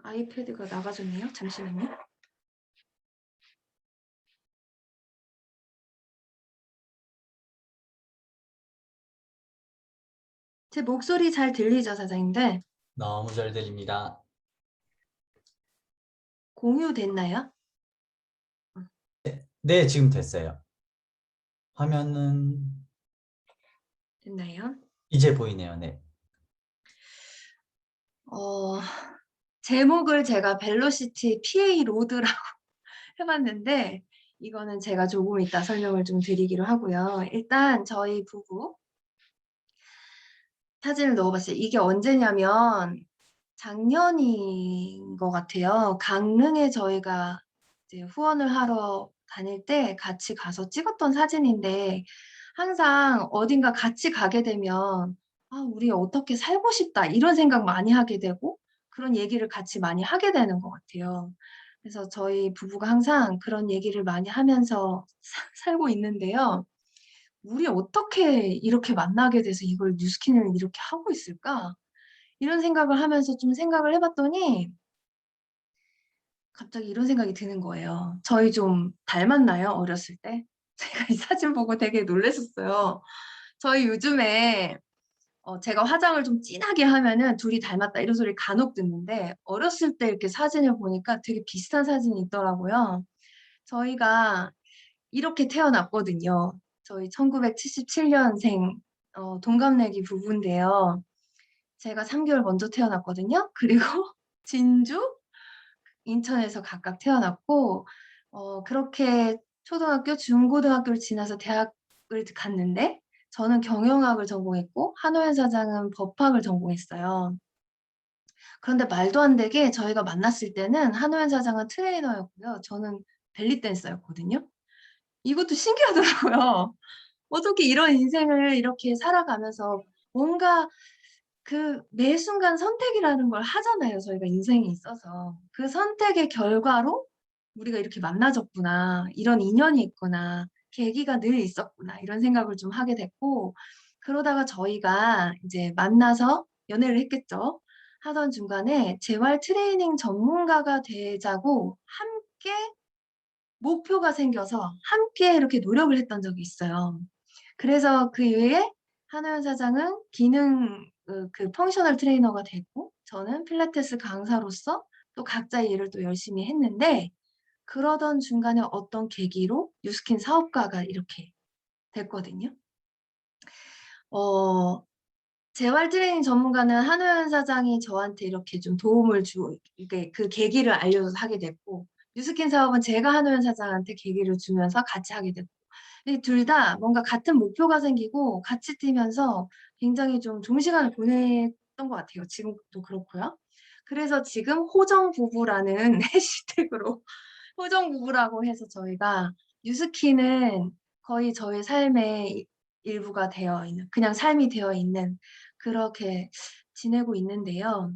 아이패드가 나가졌네요. 잠시만요. 제 목소리 잘 들리죠, 사장님들? 너무 잘 들립니다. 공유됐나요? 네, 지금 됐어요. 화면은 됐나요? 이제 보이네요. 네. 어, 제목을 제가 벨로시티 PA 로드라고 해봤는데, 이거는 제가 조금 이따 설명을 좀 드리기로 하고요. 일단 저희 부부 사진을 넣어봤어요. 이게 언제냐면 작년인 것 같아요. 강릉에 저희가 이제 후원을 하러 다닐 때 같이 가서 찍었던 사진인데 항상 어딘가 같이 가게 되면 아, 우리 어떻게 살고 싶다 이런 생각 많이 하게 되고 그런 얘기를 같이 많이 하게 되는 것 같아요. 그래서 저희 부부가 항상 그런 얘기를 많이 하면서 살고 있는데요. 우리 어떻게 이렇게 만나게 돼서 이걸 뉴스킨을 이렇게 하고 있을까? 이런 생각을 하면서 좀 생각을 해봤더니 갑자기 이런 생각이 드는 거예요. 저희 좀 닮았나요? 어렸을 때? 제가 이 사진 보고 되게 놀랐었어요. 저희 요즘에 제가 화장을 좀 진하게 하면은 둘이 닮았다 이런 소리 간혹 듣는데 어렸을 때 이렇게 사진을 보니까 되게 비슷한 사진이 있더라고요. 저희가 이렇게 태어났거든요. 저희 1977년생 동갑내기 부부인데요. 제가 3개월 먼저 태어났거든요. 그리고 진주, 인천에서 각각 태어났고 그렇게 초등학교, 중고등학교를 지나서 대학을 갔는데 저는 경영학을 전공했고 한호연 사장은 법학을 전공했어요. 그런데 말도 안 되게 저희가 만났을 때는 한호연 사장은 트레이너였고요. 저는 벨리 댄서였거든요. 이것도 신기하더라고요. 어떻게 이런 인생을 이렇게 살아가면서 뭔가 그 매 순간 선택이라는 걸 하잖아요, 저희가 인생에 있어서. 그 선택의 결과로 '우리가 이렇게 만나졌구나. 이런 인연이 있구나. 계기가 늘 있었구나.' 이런 생각을 좀 하게 됐고 그러다가 저희가 이제 만나서 연애를 했겠죠. 하던 중간에 재활 트레이닝 전문가가 되자고 함께 목표가 생겨서 함께 이렇게 노력을 했던 적이 있어요. 그래서 그 이후에 한호연 사장은 기능 그 펑셔널 트레이너가 됐고 저는 필라테스 강사로서 또 각자의 일을 또 열심히 했는데 그러던 중간에 어떤 계기로 뉴스킨 사업가가 이렇게 됐거든요. 어 재활 트레이닝 전문가는 한호연 사장이 저한테 이렇게 좀 도움을 주고 이게 그 계기를 알려줘서 하게 됐고 뉴스킨 사업은 제가 한호연 사장한테 계기를 주면서 같이 하게 됐고 이 둘 다 뭔가 같은 목표가 생기고 같이 뛰면서 굉장히 좀 좋은 시간을 보냈던 것 같아요. 지금도 그렇고요. 그래서 지금 호정 부부라는 해시태그로 호정 부부라고 해서 저희가 뉴스킨은 거의 저의 삶의 일부가 되어 있는 그냥 삶이 되어 있는 그렇게 지내고 있는데요.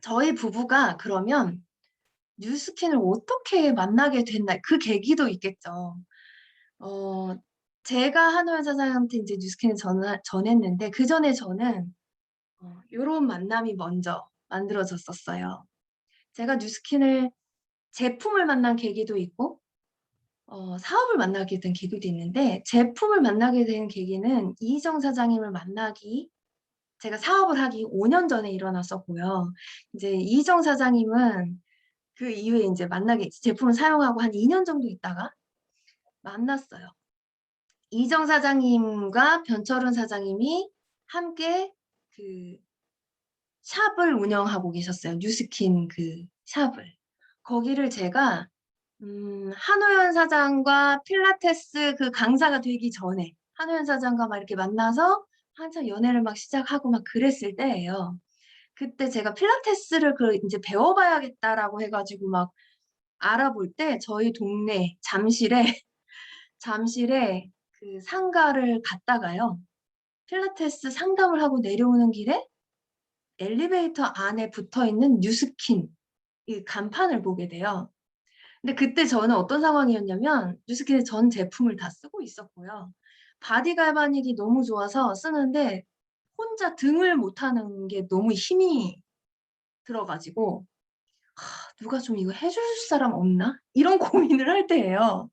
저희 부부가 그러면 뉴스킨을 어떻게 만나게 됐나 그 계기도 있겠죠. 어 제가 한호연 사장한테 인제 뉴스킨을 전했는데 그전에 저는 요런 만남이 먼저 만들어졌었어요. 제가 뉴스킨을 제품을 만난 계기도 있고 사업을 만나게 된 계기도 있는데 제품을 만나게 된 계기는 이희정 사장님을 만나기 제가 사업을 하기 5년 전에 일어났었고요. 인제 이희정 사장님은 그 이후에 인제 만나게 제품을 사용하고 한 2년 정도 있다가 만났어요. 이정 사장님과 변철은 사장님이 함께 그 샵을 운영하고 계셨어요. 뉴스킨 그 샵을. 거기를 제가 한호연 사장과 필라테스 그 강사가 되기 전에 한호연 사장과 막 이렇게 만나서 한참 연애를 막 시작하고 막 그랬을 때예요. 그때 제가 필라테스를 그 인제 배워 봐야겠다라고 해 가지고 막 알아볼 때 저희 동네 잠실에 그 상가를 갔다가요. 필라테스 상담을 하고 내려오는 길에 엘리베이터 안에 붙어 있는 뉴스킨 이 간판을 보게 돼요. 근데 그때 저는 어떤 상황이었냐면 뉴스킨의 전 제품을 다 쓰고 있었고요. 바디 갈바닉이 너무 좋아서 쓰는데 혼자 등을 못 하는 게 너무 힘이 들어 가지고 누가 좀 이거 해줄 사람 없나? 이런 고민을 할 때예요.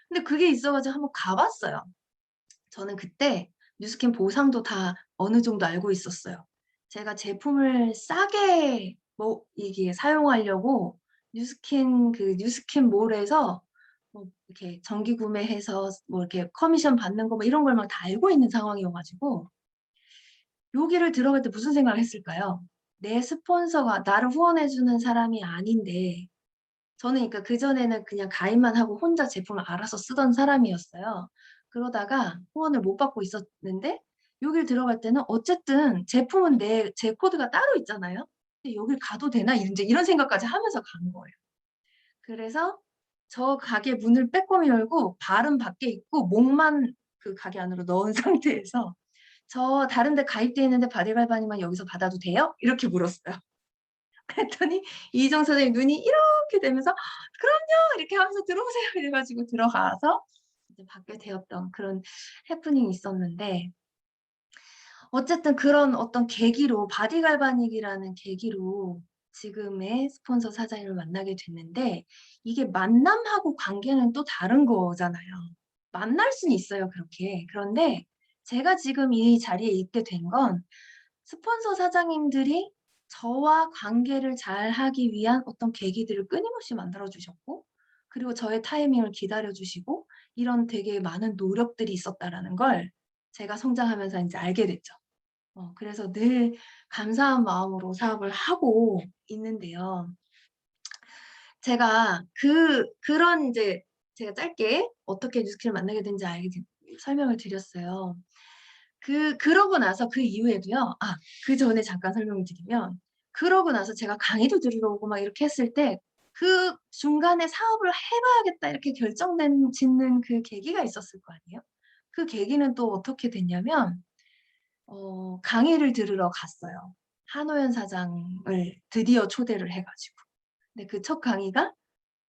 근데 그게 있어 가지고 한번 가 봤어요. 저는 그때 뉴스킨 보상도 다 어느 정도 알고 있었어요. 제가 제품을 싸게 뭐 이게 사용하려고 뉴스킨몰에서 뭐 이렇게 정기 구매해서 뭐 이렇게 커미션 받는 거 뭐 이런 걸 막 다 알고 있는 상황이어 가지고 여기를 들어갈 때 무슨 생각을 했을까요? 내 스폰서가 나를 후원해 주는 사람이 아닌데 저는 그러니까 그전에는 그냥 가입만 하고 혼자 제품을 알아서 쓰던 사람이었어요. 그러다가 후원을 못 받고 있었는데 여길 들어갈 때는 어쨌든 제품은 제 코드가 따로 있잖아요. '근데 여길 가도 되나?' 인제 이런 생각까지 하면서 간 거예요. 그래서 저 가게 문을 빼꼼히 열고 발은 밖에 있고 목만 그 가게 안으로 넣은 상태에서 "저 다른 데 가입돼 있는데 바디갈바닉만 여기서 받아도 돼요?" 이렇게 물었어요. 그랬더니 이희정 선생님 눈이 이렇게 되면서 "그럼요." 이렇게 하면서 "들어오세요." 이래 가지고 들어가서 이제 받게 되었던 그런 해프닝이 있었는데 어쨌든 그런 어떤 계기로 바디갈바닉이라는 계기로 지금의 스폰서 사장님을 만나게 됐는데 이게 만남하고 관계는 또 다른 거잖아요. 만날 수는 있어요 그렇게. 그런데 제가 지금 이 자리에 있게 된 건 스폰서 사장님들이 저와 관계를 잘하기 위한 어떤 계기들을 끊임없이 만들어 주셨고 그리고 저의 타이밍을 기다려 주시고 이런 되게 많은 노력들이 있었다라는 걸 제가 성장하면서 인제 알게 됐죠. 그래서 늘 감사한 마음으로 사업을 하고 있는데요. 제가 그런 인제 제가 짧게 어떻게 뉴스킨을 만나게 된지 설명을 드렸어요. 그러고 나서 그 이후에도요. 그전에 잠깐 설명을 드리면 그러고 나서 제가 강의도 들으러 오고 막 이렇게 했을 때 그 중간에 '사업을 해 봐야겠다.' 이렇게 짓는 그 계기가 있었을 거 아니에요. 그 계기는 또 어떻게 됐냐면 강의를 들으러 갔어요. 한오연 사장을 드디어 초대를 해 가지고. 근데 그 첫 강의가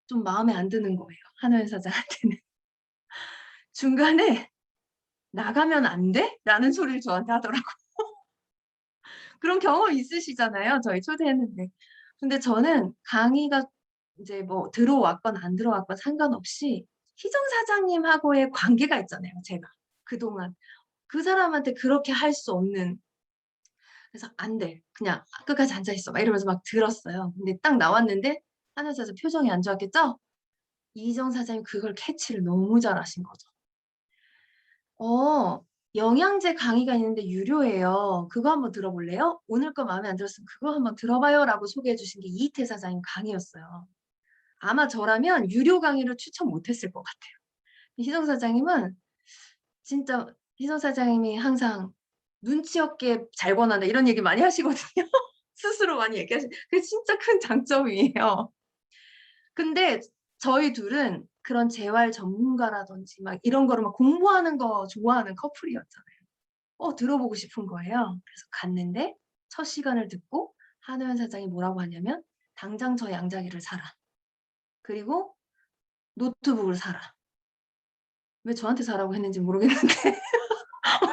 좀 마음에 안 드는 거예요, 한오연 사장한테는. 중간에 "나가면 안 돼?" 라는 소리를 저한테 하더라고요. 그런 경험 있으시잖아요. 저희 초대했는데. 근데 저는 강의가 인제 뭐 들어왔건 안 들어왔건 상관없이 희정 사장님하고의 관계가 있잖아요, 제가. 그동안. 그 사람한테 그렇게 할 수 없는 그래서 "안 돼. 그냥 끝까지 앉아 있어." 막 이러면서 막 들었어요. 근데 딱 나왔는데 하늘 사장 표정이 안 좋았겠죠? 이희정 사장님 그걸 캐치를 너무 잘하신 거죠. 영양제 강의가 있는데 유료예요. 그거 한번 들어볼래요? 오늘 거 마음에 안 들었으면 그거 한번 들어봐요라고 소개해 주신 게 이희태 사장님 강의였어요. 아마 저라면 유료 강의를 추천 못 했을 것 같아요. 희정 사장님은 진짜 희정 사장님이 항상 "눈치 없게 잘 권한다." 이런 얘기 많이 하시거든요. 스스로 많이 그게 진짜 큰 장점이에요. 근데 저희 둘은 그런 재활 전문가라든지 막 이런 거를 막 공부하는 거 좋아하는 커플이었잖아요. 들어보고 싶은 거예요. 그래서 갔는데 첫 시간을 듣고 한우현 사장이 뭐라고 하냐면 "당장 저 양자기를 사라. 그리고 노트북을 사라." 왜 저한테 사라고 했는지 모르겠는데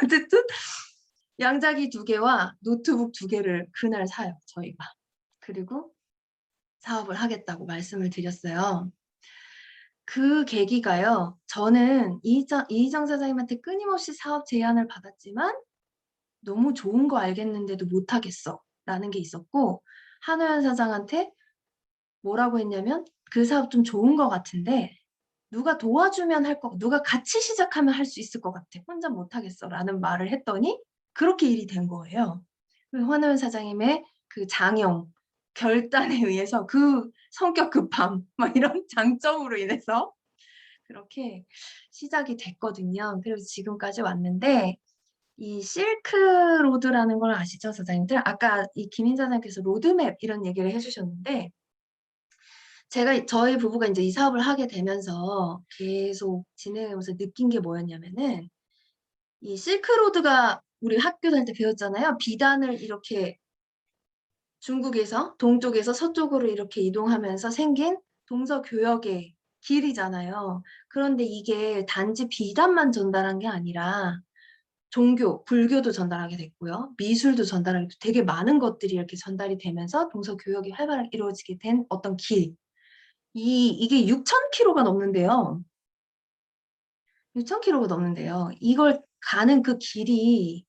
어쨌든 양자기 2개와 노트북 2개를 그날 사요, 저희가. 그리고 사업을 하겠다고 말씀을 드렸어요. 그 계기가요. 저는 이희정 사장님한테 끊임없이 사업 제안을 받았지만 "너무 좋은 거 알겠는데도 못 하겠어."라는 게 있었고 한우현 사장한테 뭐라고 했냐면 "그 사업 좀 좋은 것 같은데 누가 도와주면 누가 같이 시작하면 할 수 있을 것 같아. 혼자 못 하겠어."라는 말을 했더니 그렇게 일이 된 거예요. 그 한우현 사장님의 그 장형, 결단에 의해서 그 성격 급함 막 이런 장점으로 인해서 그렇게 시작이 됐거든요. 그래서 지금까지 왔는데 이 실크로드라는 걸 아시죠, 사장님들? 아까 이 김인 사장님께서 로드맵 이런 얘기를 해 주셨는데 저희 부부가 인제 이 사업을 하게 되면서 계속 진행하면서 느낀 게 뭐였냐면은 이 실크로드가 우리 학교 다닐 때 배웠잖아요. 비단을 이렇게 중국에서 동쪽에서 서쪽으로 이렇게 이동하면서 생긴 동서교역의 길이잖아요. 그런데 이게 단지 비단만 전달한 게 아니라 종교, 불교도 전달하게 됐고요. 미술도 전달하게 됐고 되게 많은 것들이 이렇게 전달이 되면서 동서교역이 활발하게 이루어지게 된 어떤 길. 이게 6,000km가 넘는데요. 6,000km가 넘는데요. 이걸 가는 그 길이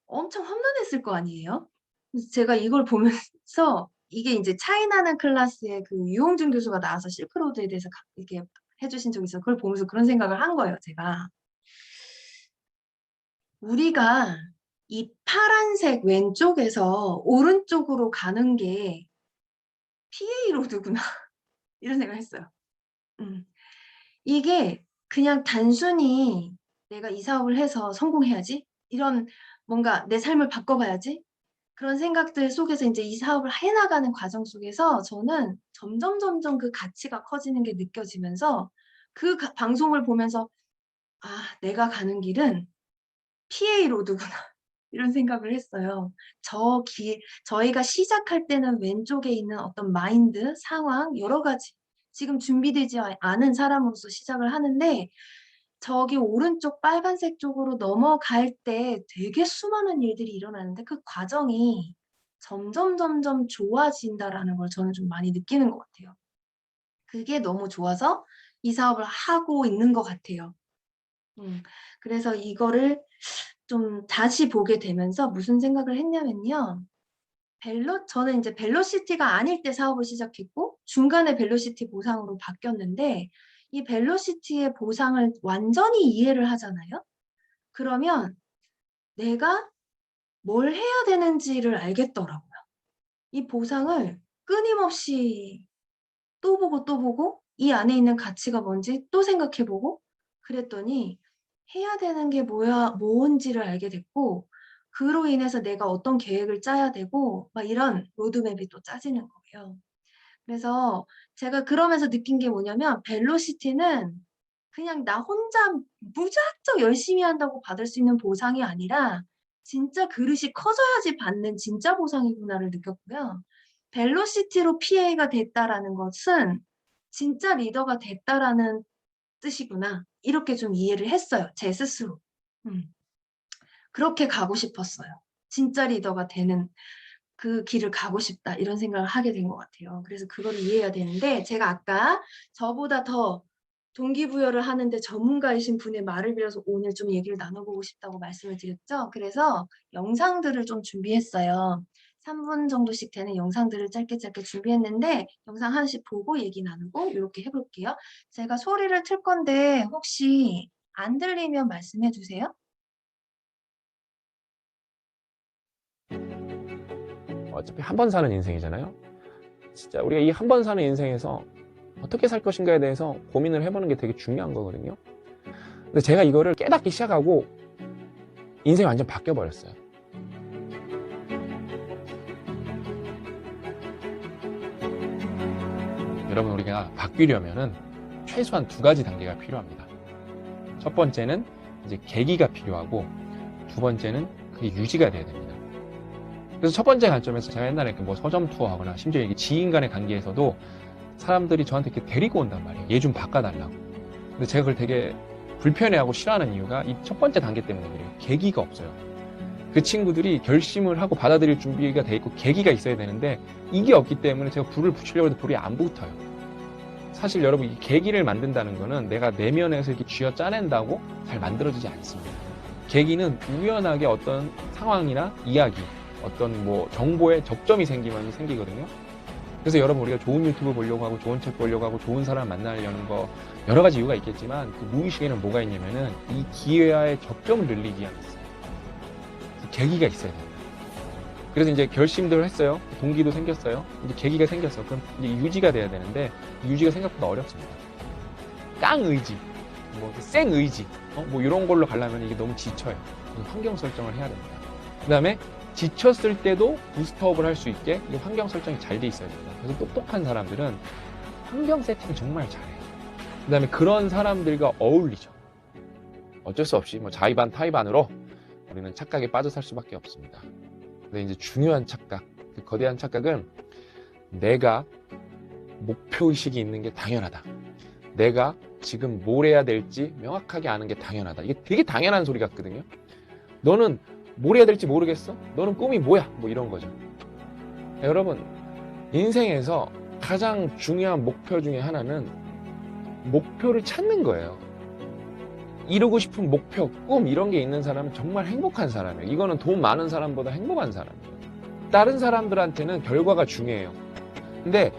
엄청 험난했을 거 아니에요? 그래서 제가 이걸 보면서 이게 인제 차이나는 클래스의 그 유홍준 교수가 나와서 실크로드에 대해서 이렇게 해 주신 적이 있어요. 그걸 보면서 그런 생각을 한 거예요, 제가. 우리가 이 파란색 왼쪽에서 오른쪽으로 가는 게 PA 로드구나. 이런 생각을 했어요. 음. 이게 그냥 단순히 '내가 이 사업을 해서 성공해야지.' 이런 뭔가 '내 삶을 바꿔 봐야지.' 그런 생각들 속에서 인제 이 사업을 해 나가는 과정 속에서 저는 점점 그 가치가 커지는 게 느껴지면서 그 방송을 보면서 '아 내가 가는 길은 PA 로드구나.' 이런 생각을 했어요. 저희가 시작할 때는 왼쪽에 있는 어떤 마인드, 상황 여러 가지 지금 준비되지 않은 사람으로서 시작을 하는데 저기 오른쪽 빨간색 쪽으로 넘어갈 때 되게 수많은 일들이 일어나는데 그 과정이 점점 좋아진다라는 걸 저는 좀 많이 느끼는 것 같아요. 그게 너무 좋아서 이 사업을 하고 있는 것 같아요. 음. 그래서 이거를 좀 다시 보게 되면서 무슨 생각을 했냐면요. 저는 인제 벨로시티가 아닐 때 사업을 시작했고 중간에 벨로시티 보상으로 바뀌었는데 이 벨로시티의 보상을 완전히 이해를 하잖아요. 그러면 내가 뭘 해야 되는지를 알겠더라고요. 이 보상을 끊임없이 또 보고 이 안에 있는 가치가 뭔지 또 생각해 보고 그랬더니 해야 되는 게 뭔지를 알게 됐고 그로 인해서 내가 어떤 계획을 짜야 되고 막 이런 로드맵이 또 짜지는 거예요. 그래서 제가 그러면서 느낀 게 뭐냐면 벨로시티는 그냥 나 혼자 무작정 열심히 한다고 받을 수 있는 보상이 아니라 진짜 그릇이 커져야지 받는 진짜 보상이구나를 느꼈고요. 벨로시티로 PA가 됐다라는 것은 '진짜 리더가 됐다.'라는 뜻이구나. 이렇게 좀 이해를 했어요, 제 스스로. 음. 그렇게 가고 싶었어요. '진짜 리더가 되는 그 길을 가고 싶다.' 이런 생각을 하게 된 것 같아요. 그래서 그거를 이해해야 되는데 제가 아까 저보다 더 동기부여를 하는데 전문가이신 분의 말을 빌어서 오늘 좀 얘기를 나눠 보고 싶다고 말씀을 드렸죠. 그래서 영상들을 좀 준비했어요. 3분 정도씩 되는 영상들을 짧게 준비했는데 영상 하나씩 보고 얘기 나누고 요렇게 해 볼게요. 제가 소리를 틀 건데 혹시 안 들리면 말씀해 주세요. 어차피 한 번 사는 인생이잖아요. 진짜 우리가 이 한 번 사는 인생에서 어떻게 살 것인가에 대해서 고민을 해보는 게 되게 중요한 거거든요. 근데 제가 이거를 깨닫기 시작하고 인생이 완전 바뀌어버렸어요. 여러분, 우리가 바뀌려면은 최소한 2가지 단계가 필요합니다. 첫 번째는 이제 계기가 필요하고, 두 번째는 그게 유지가 돼야 됩니다. 그래서 첫 번째 관점에서 제가 옛날에 뭐 서점 투어하거나 심지어 이게 지인 간의 관계에서도 사람들이 저한테 이렇게 데리고 온단 말이에요. 얘 좀 바꿔달라고. 근데 제가 그걸 되게 불편해하고 싫어하는 이유가 이 첫 번째 단계 때문에 그래요. 계기가 없어요. 그 친구들이 결심을 하고 받아들일 준비가 돼 있고 계기가 있어야 되는데 이게 없기 때문에 제가 불을 붙이려고 해도 불이 안 붙어요. 사실 여러분, 이 계기를 만든다는 거는 내가 내면에서 이렇게 쥐어 짜낸다고 잘 만들어지지 않습니다. 계기는 우연하게 어떤 상황이나 이야기, 어떤 뭐 정보에 접점이 생기면 생기거든요. 그래서 여러분, 우리가 좋은 유튜브 보려고 하고 좋은 책 보려고 하고 좋은 사람 만나려는 거 여러 가지 이유가 있겠지만 그 무의식에는 뭐가 있냐면은 이 기회와의 접점을 늘리기 위한 있어요. 계기가 있어야 됩니다. 그래서 이제 결심들을 했어요. 동기도 생겼어요. 이제 계기가 생겼어. 그럼 이제 유지가 돼야 되는데 유지가 생각보다 어렵습니다. 깡 의지, 뭐 생 의지, 뭐 이런 걸로 가려면 이게 너무 지쳐요. 환경 설정을 해야 됩니다. 그 다음에 지쳤을 때도 부스트업을 할 수 있게 이 환경 설정이 잘 돼 있어야 됩니다. 그래서 똑똑한 사람들은 환경 세팅 정말 잘해요. 그 다음에 그런 사람들과 어울리죠. 어쩔 수 없이 뭐 자의반 타의반으로 우리는 착각에 빠져 살 수밖에 없습니다. 근데 이제 중요한 착각, 그 거대한 착각은 내가 목표의식이 있는 게 당연하다. 내가 지금 뭘 해야 될지 명확하게 아는 게 당연하다. 이게 되게 당연한 소리 같거든요. 너는 뭘 해야 될지 모르겠어? 너는 꿈이 뭐야? 뭐 이런 거죠. 여러분, 인생에서 가장 중요한 목표 중에 하나는 목표를 찾는 거예요. 이루고 싶은 목표, 꿈 이런 게 있는 사람은 정말 행복한 사람이에요. 이거는 돈 많은 사람보다 행복한 사람이에요. 다른 사람들한테는 결과가 중요해요. 근데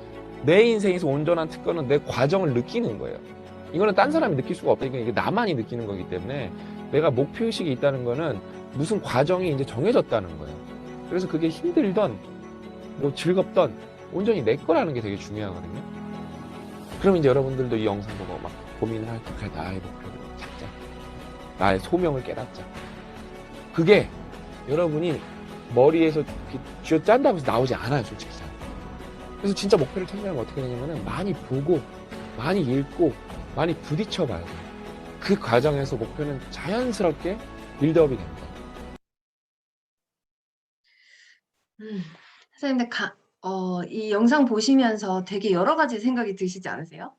내 인생에서 온전한 특권은 내 과정을 느끼는 거예요. 이거는 딴 사람이 느낄 수가 없다. 이게 나만이 느끼는 거기 때문에 내가 목표의식이 있다는 거는 무슨 과정이 이제 정해졌다는 거예요. 그래서 그게 힘들던 뭐 즐겁던 온전히 내 거라는 게 되게 중요하거든요. 그럼 이제 여러분들도 이 영상 보고 막 고민을 할 때 그래, 나의 목표를 찾자. 나의 소명을 깨닫자. 그게 여러분이 머리에서 쥐어 짠다고 해서 나오지 않아요, 솔직히. 그래서 진짜 목표를 찾으려면 어떻게 되냐면은 많이 보고, 많이 읽고, 많이 부딪혀 봐야 돼요. 그 과정에서 목표는 자연스럽게 빌드업이 됩니다. 선생님, 이 영상 보시면서 되게 여러 가지 생각이 드시지 않으세요?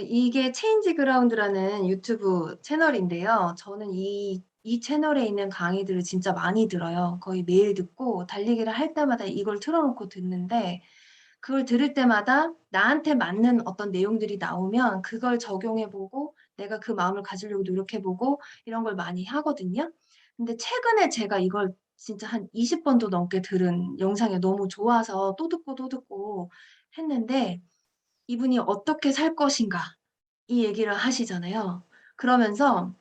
이게 체인지 그라운드라는 유튜브 채널인데요. 저는 이 채널에 있는 강의들을 진짜 많이 들어요. 거의 매일 듣고 달리기를 할 때마다 이걸 틀어놓고 듣는데 그걸 들을 때마다 나한테 맞는 어떤 내용들이 나오면 그걸 적용해보고 내가 그 마음을 가지려고 노력해보고 이런 걸 많이 하거든요. 근데 최근에 제가 이걸 진짜 한 20번도 넘게 들은 영상이 너무 좋아서 또 듣고 했는데 이분이 "어떻게 살 것인가." 이 얘기를 하시잖아요. 그러면서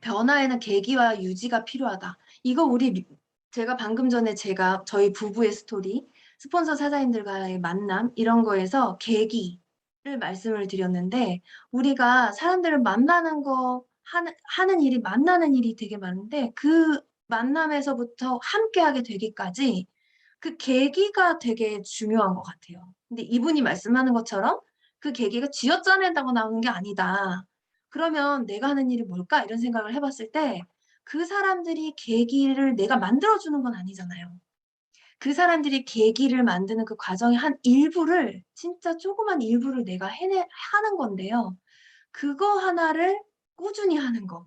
"변화에는 계기와 유지가 필요하다." 이거 제가 방금 전에 저희 부부의 스토리, 스폰서 사장님들과의 만남 이런 거에서 계기를 말씀을 드렸는데 우리가 사람들을 만나는 거 하는 일이 만나는 일이 되게 많은데 그 만남에서부터 함께하게 되기까지 그 계기가 되게 중요한 것 같아요. 근데 이분이 말씀하는 것처럼 그 계기가 쥐어짜낸다고 나오는 게 아니다. 그러면 '내가 하는 일이 뭘까?' 이런 생각을 해 봤을 때 그 사람들이 계기를 내가 만들어 주는 건 아니잖아요. 그 사람들이 계기를 만드는 그 과정의 한 일부를 진짜 조그만 일부를 내가 하는 건데요. 그거 하나를 꾸준히 하는 거.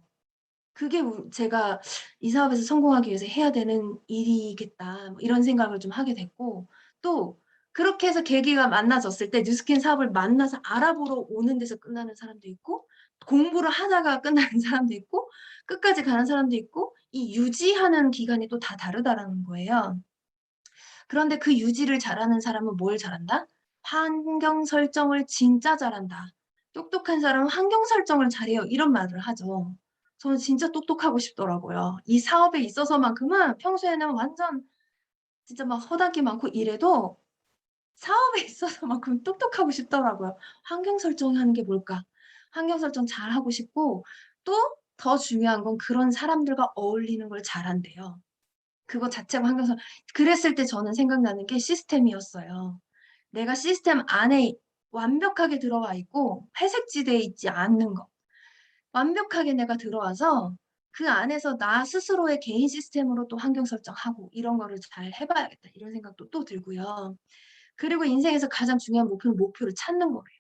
그게 제가 '이 사업에서 성공하기 위해서 해야 되는 일이겠다.' 뭐 이런 생각을 좀 하게 됐고 또 그렇게 해서 계기가 만나졌을 때 뉴스킨 사업을 만나서 알아보러 오는 데서 끝나는 사람도 있고 공부를 하다가 끝나는 사람도 있고 끝까지 가는 사람도 있고 이 유지하는 기간이 또 다 다르다라는 거예요. 그런데 그 유지를 잘하는 사람은 뭘 잘한다? 환경 설정을 진짜 잘한다. 똑똑한 사람은 환경 설정을 잘해요. 이런 말을 하죠. 저는 진짜 똑똑하고 싶더라고요. 이 사업에 있어서만큼은 평소에는 완전 진짜 막 허당기 많고 이래도 사업에 있어서만큼 똑똑하고 싶더라고요. 환경 설정하는 게 뭘까? 환경 설정 잘하고 싶고 또 더 중요한 건 그런 사람들과 어울리는 걸 잘한대요. 그거 자체가 환경설 그랬을 때 저는 생각나는 게 시스템이었어요. 내가 시스템 안에 완벽하게 들어와 있고 회색지대에 있지 않는 거. 완벽하게 내가 들어와서 그 안에서 나 스스로의 개인 시스템으로 또 환경 설정하고 이런 거를 잘 해 봐야겠다 이런 생각도 또 들고요. 그리고 인생에서 가장 중요한 목표는 목표를 찾는 거래요.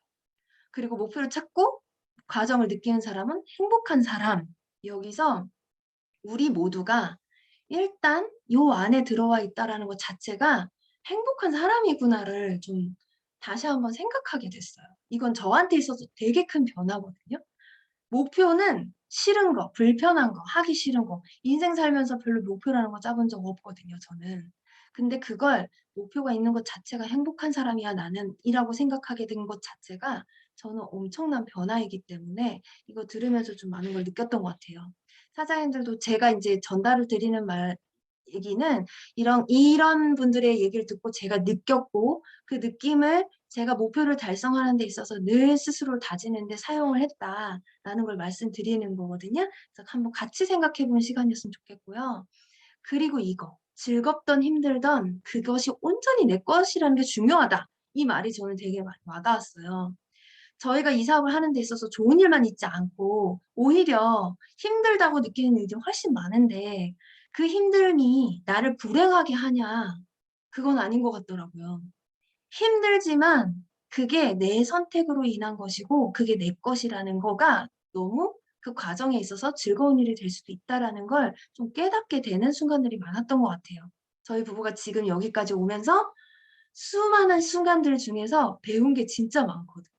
그리고 목표를 찾고 과정을 느끼는 사람은 행복한 사람. 여기서 우리 모두가 일단 '요 안에 들어와 있다.'라는 것 자체가 '행복한 사람이구나.'를 좀 다시 한번 생각하게 됐어요. 이건 저한테 있어서 되게 큰 변화거든요. 목표는 싫은 거, 불편한 거, 하기 싫은 거 인생 살면서 별로 목표라는 거 짜본 적 없거든요 저는. 근데 그걸 '목표가 있는 것 자체가 행복한 사람이야 나는.'이라고 생각하게 된 것 자체가 저는 엄청난 변화이기 때문에 이거 들으면서 좀 많은 걸 느꼈던 것 같아요. 사장님들도 제가 인제 전달을 드리는 얘기는 이런 분들의 얘기를 듣고 제가 느꼈고 그 느낌을 제가 목표를 달성하는 데 있어서 늘 스스로를 다지는 데 사용을 했다라는 걸 말씀드리는 거거든요. 그래서 한번 같이 생각해 보는 시간이었으면 좋겠고요. 그리고 이거 "즐겁든 힘들든 그것이 온전히 내 것이라는 게 중요하다." 이 말이 저는 되게 많이 와 닿았어요. 저희가 이 사업을 하는 데 있어서 좋은 일만 있지 않고 오히려 힘들다고 느끼는 일이 훨씬 많은데 그 힘듦이 나를 불행하게 하냐 그건 아닌 것 같더라고요. 힘들지만 그게 내 선택으로 인한 것이고 그게 내 것이라는 거가 너무 그 과정에 있어서 즐거운 일이 될 수도 있다라는 걸 좀 깨닫게 되는 순간들이 많았던 것 같아요. 저희 부부가 지금 여기까지 오면서 수많은 순간들 중에서 배운 게 진짜 많거든요.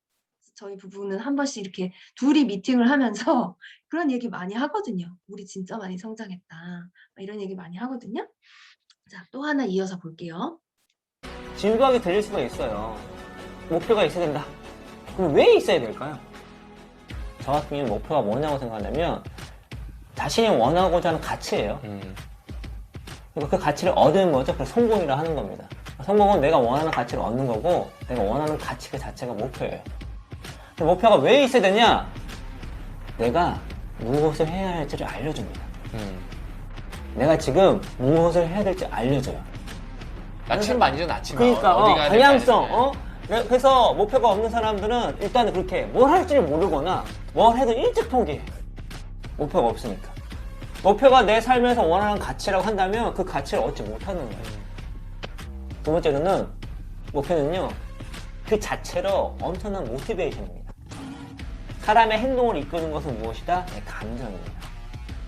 저희 부부는 한 번씩 이렇게 둘이 미팅을 하면서 그런 얘기 많이 하거든요. "우리 진짜 많이 성장했다." 막 이런 얘기 많이 하거든요. 자, 또 하나 이어서 볼게요. 진부하게 들릴 수가 있어요. 목표가 있어야 된다. 그럼 왜 있어야 될까요? 저 같은 경우는 목표가 뭐냐고 생각하냐면 자신이 원하고자 하는 가치예요. 그리고 그 가치를 얻으면 뭐죠? 그걸 성공이라 하는 겁니다. 성공은 내가 원하는 가치를 얻는 거고 내가 원하는 가치 그 자체가 목표예요. 목표가 왜 있어야 되냐? 내가 무엇을 해야 할지를 알려줍니다. 내가 지금 무엇을 해야 될지 알려줘요. 나침반이죠, 나침반. 그러니까 어디 가야 방향성. 그래서 목표가 없는 사람들은 일단 그렇게 뭘 할지를 모르거나 뭘 해도 일찍 포기해. 목표가 없으니까. 목표가 내 삶에서 원하는 가치라고 한다면 그 가치를 얻지 못하는 거예요. 두 번째로는 목표는요, 그 자체로 엄청난 모티베이션입니다. 사람의 행동을 이끄는 것은 무엇이다? 내 감정입니다.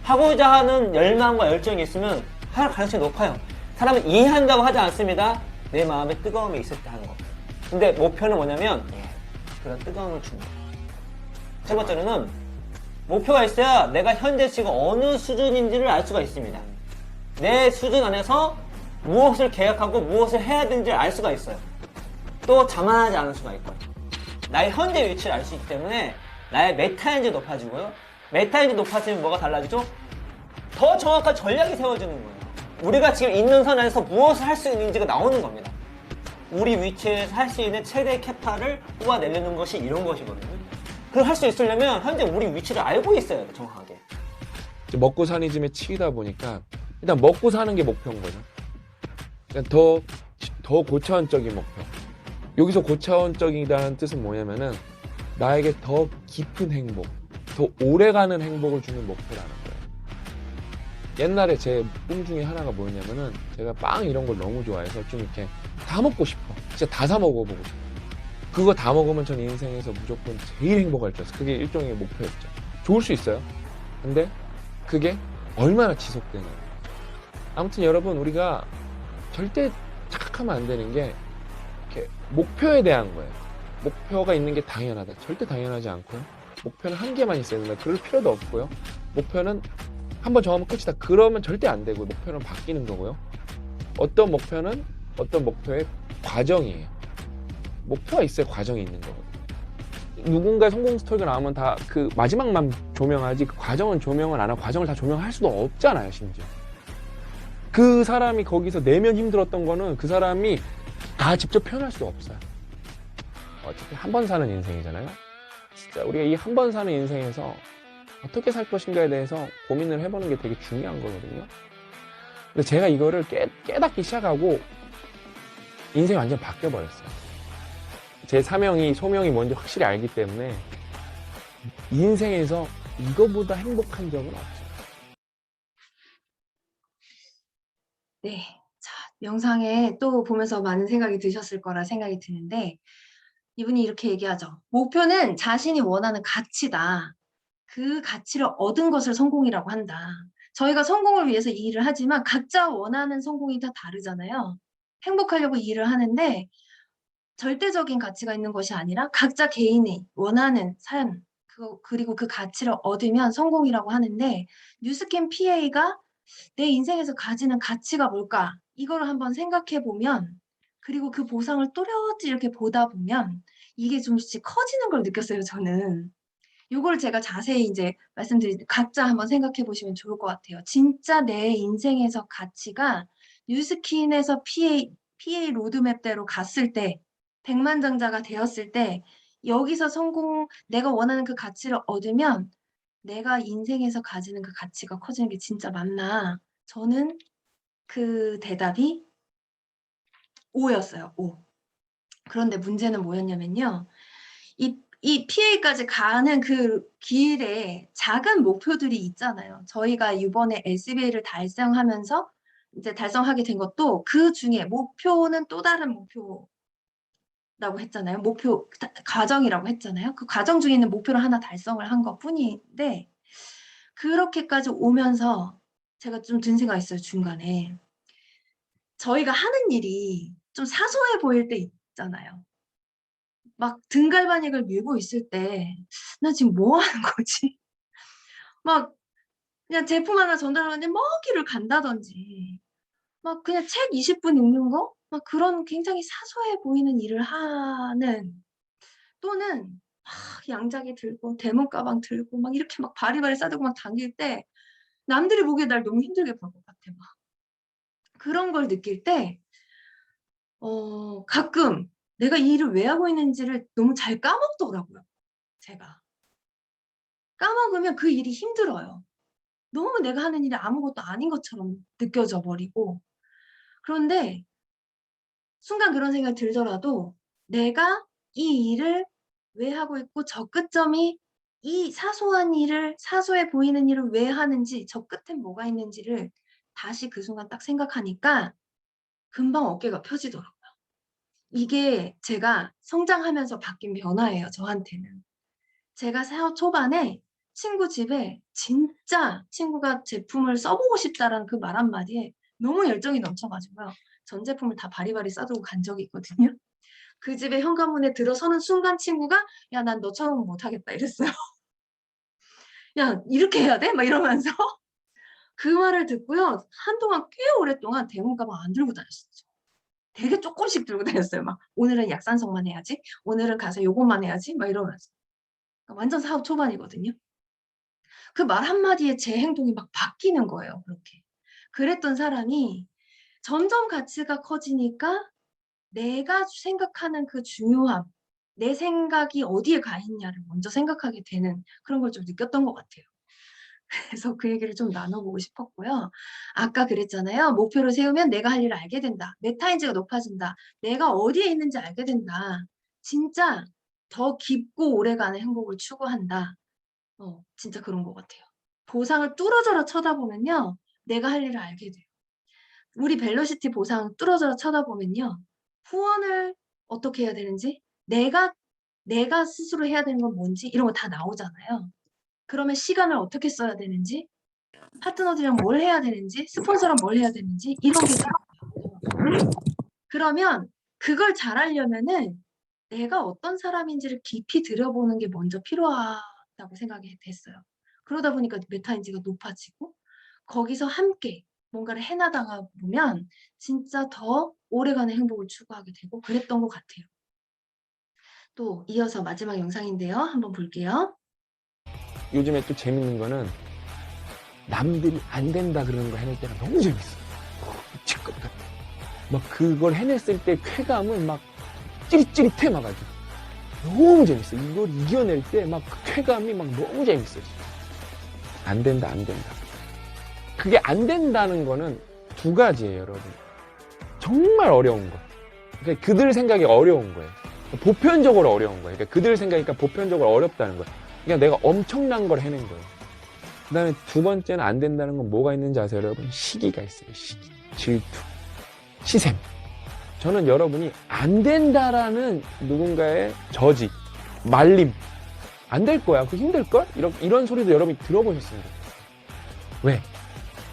하고자 하는 열망과 열정이 있으면 할 가능성이 높아요. 사람은 이해한다고 하지 않습니다. 내 마음에 뜨거움이 있을 때 하는 겁니다. 근데 목표는 뭐냐면 그런 뜨거움을 줍니다. 세 번째로는 목표가 있어야 내가 현재 지금 어느 수준인지를 알 수가 있습니다. 내 수준 안에서 무엇을 계획하고 무엇을 해야 되는지를 알 수가 있어요. 또 자만하지 않을 수가 있고요. 나의 현재 위치를 알 수 있기 때문에 나의 메타인지 높아지고요. 메타인지 높아지면 뭐가 달라지죠? 더 정확한 전략이 세워지는 거예요. 우리가 지금 있는 선 안에서 무엇을 할 수 있는지가 나오는 겁니다. 우리 위치에서 할 수 있는 최대 캐파를 뽑아내려는 것이 이런 것이거든요. 그걸 할 수 있으려면 현재 우리 위치를 알고 있어야 돼, 정확하게. 먹고 사니즘에 치이다 보니까 일단 먹고 사는 게 목표인 거죠. 그러니까 더 고차원적인 목표. 여기서 고차원적이다는 뜻은 뭐냐면은 나에게 더 깊은 행복, 더 오래가는 행복을 주는 목표라는 거예요. 옛날에 제 꿈 중에 하나가 뭐였냐면은 제가 빵 이런 걸 너무 좋아해서 좀 이렇게 다 먹고 싶어. 진짜 다 사 먹어보고 싶어. 그거 다 먹으면 전 인생에서 무조건 제일 행복할 줄 알았어요. 그게 일종의 목표였죠. 좋을 수 있어요. 근데 그게 얼마나 지속되냐. 아무튼 여러분, 우리가 절대 착각하면 안 되는 게 이렇게 목표에 대한 거예요. 목표가 있는 게 당연하다. 절대 당연하지 않고요. 목표는 한 개만 있어야 된다. 그럴 필요도 없고요. 목표는 한번 정하면 끝이다. 그러면 절대 안 되고 목표는 바뀌는 거고요. 어떤 목표는 어떤 목표의 과정이에요. 목표가 있어야 과정이 있는 거거든요. 누군가의 성공 스토리가 나오면 다 그 마지막만 조명하지 그 과정은 조명을 안 하고 과정을 다 조명할 수도 없잖아요, 심지어. 그 사람이 거기서 내면 힘들었던 거는 그 사람이 다 직접 표현할 수도 없어요. 어차피 한 번 사는 인생이잖아요. 진짜 우리가 이 한 번 사는 인생에서 어떻게 살 것인가에 대해서 고민을 해보는 게 되게 중요한 거거든요. 근데 제가 이거를 깨닫기 시작하고 인생이 완전 바뀌어버렸어요. 제 사명이, 소명이 뭔지 확실히 알기 때문에 인생에서 이거보다 행복한 적은 없어요. 네. 자, 영상에 또 보면서 많은 생각이 드셨을 거라 생각이 드는데 이분이 이렇게 얘기하죠. 목표는 자신이 원하는 가치다. 그 가치를 얻은 것을 성공이라고 한다. 저희가 성공을 위해서 이 일을 하지만 각자 원하는 성공이 다 다르잖아요. 행복하려고 이 일을 하는데 절대적인 가치가 있는 것이 아니라 각자 개인이 원하는 삶, 그리고 그 가치를 얻으면 성공이라고 하는데 뉴스캠 PA가 내 인생에서 가지는 가치가 뭘까? 이거를 한번 생각해 보면 그리고 그 보상을 또렷이 이렇게 보다 보면 이게 좀씩 커지는 걸 느꼈어요, 저는. 요거를 제가 자세히 이제 각자 한번 생각해 보시면 좋을 것 같아요. 진짜 내 인생에서 가치가 뉴스킨에서 PA 로드맵대로 갔을 때 백만장자가 되었을 때 여기서 내가 원하는 그 가치를 얻으면 내가 인생에서 가지는 그 가치가 커지는 게 진짜 맞나? 저는 그 대답이 O였어요. O. 그런데 문제는 뭐였냐면요. 이 PA까지 가는 그 길에 작은 목표들이 있잖아요. 저희가 이번에 SBA를 달성하면서 이제 달성하게 된 것도 그중에 목표는 또 다른 목표라고 했잖아요. 과정이라고 했잖아요. 그 과정 중에 있는 목표를 하나 달성을 한 것뿐인데 그렇게까지 오면서 제가 좀 든 생각이 있어요, 중간에. 저희가 하는 일이 좀 사소해 보일 때 있잖아요. 막 등갈바닉을 밀고 있을 때 '나 지금 뭐 하는 거지?' 막 그냥 제품 하나 전달하는데 먼 길을 간다든지 막 그냥 책 20분 읽는 거? 막 그런 굉장히 사소해 보이는 일을 하는, 또는 막 양자기 들고 대문 가방 들고 막 이렇게 막 바리바리 싸들고 막 당길 때 남들이 보기에 날 너무 힘들게 볼 것 같아 막. 그런 걸 느낄 때 가끔 내가 이 일을 왜 하고 있는지를 너무 잘 까먹더라고요, 제가. 까먹으면 그 일이 힘들어요. 너무 내가 하는 일이 아무것도 아닌 것처럼 느껴져 버리고. 그런데 순간 그런 생각이 들더라도 내가 이 일을 왜 하고 있고 저 끝점이 이 사소한 일을, 사소해 보이는 일을 왜 하는지, 저 끝엔 뭐가 있는지를 다시 그 순간 딱 생각하니까 금방 어깨가 펴지더라고요. 이게 제가 성장하면서 바뀐 변화예요, 저한테는. 제가 사업 초반에 친구 집에 진짜 친구가 제품을 써보고 싶다라는 그 말 한마디에 너무 열정이 넘쳐 가지고요. 전 제품을 다 바리바리 싸들고 간 적이 있거든요. 그 집에 현관문에 들어서는 순간 친구가 "야 난 너처럼은 못하겠다." 이랬어요. "야 이렇게 해야 돼?" 막 이러면서 그 말을 듣고요. 한동안 꽤 오랫동안 대문 가방 안 들고 다녔었죠. 되게 쪼끔씩 들고 다녔어요. 막 "오늘은 약산성만 해야지. 오늘은 가서 요것만 해야지." 막 이러면서. 그러니까 완전 사업 초반이거든요. 그 말 한마디에 제 행동이 막 바뀌는 거예요, 그렇게. 그랬던 사람이 점점 가치가 커지니까 내가 생각하는 그 중요함, 내 생각이 어디에 가 있냐를 먼저 생각하게 되는 그런 걸 좀 느꼈던 것 같아요. 그래서 그 얘기를 좀 나눠 보고 싶었고요. 아까 그랬잖아요. 목표를 세우면 내가 할 일을 알게 된다. 메타인지가 높아진다. 내가 어디에 있는지 알게 된다. 진짜 더 깊고 오래가는 행복을 추구한다. 진짜 그런 것 같아요. 보상을 뚫어져라 쳐다보면요, 내가 할 일을 알게 돼요. 우리 벨로시티 보상 뚫어져라 쳐다보면요, 후원을 어떻게 해야 되는지, 내가 스스로 해야 되는 건 뭔지 이런 거 다 나오잖아요. 그러면 시간을 어떻게 써야 되는지, 파트너들이랑 뭘 해야 되는지, 스폰서랑 뭘 해야 되는지 이런 게 다 나오더라고요. 그러면 그걸 잘하려면은 내가 어떤 사람인지를 깊이 들여보는 게 먼저 필요하다고 생각이 됐어요. 그러다 보니까 메타인지가 높아지고 거기서 함께 뭔가를 해 나가다 보면 진짜 더 오래가는 행복을 추구하게 되고 그랬던 것 같아요. 또 이어서 마지막 영상인데요. 한번 볼게요. 요즘에 또 재밌는 거는 남들이 안 된다 그러는 거 해낼 때가 너무 재밌어. 미칠 것 같아. 막 그걸 해냈을 때 쾌감은 막 찌릿찌릿해 막 아주. 너무 재밌어. 이걸 이겨낼 때 막 그 쾌감이 막 너무 재밌어. 안 된다, 안 된다. 그게 안 된다는 거는 두 가지예요, 여러분. 정말 어려운 거. 그러니까 그들 생각이 어려운 거예요. 보편적으로 어려운 거예요. 그러니까 그들 생각이니까 보편적으로 어렵다는 거예요. 그러니까 내가 엄청난 걸 해낸 거예요. 그 다음에 두 번째는 안 된다는 건 뭐가 있는지 아세요, 여러분? 시기가 있어요. 시기, 질투, 시샘. 저는 여러분이 안 된다라는 누군가의 저지, 말림, 안 될 거야, 그거 힘들걸? 이런 소리도 여러분이 들어보셨으면 좋겠어요. 왜?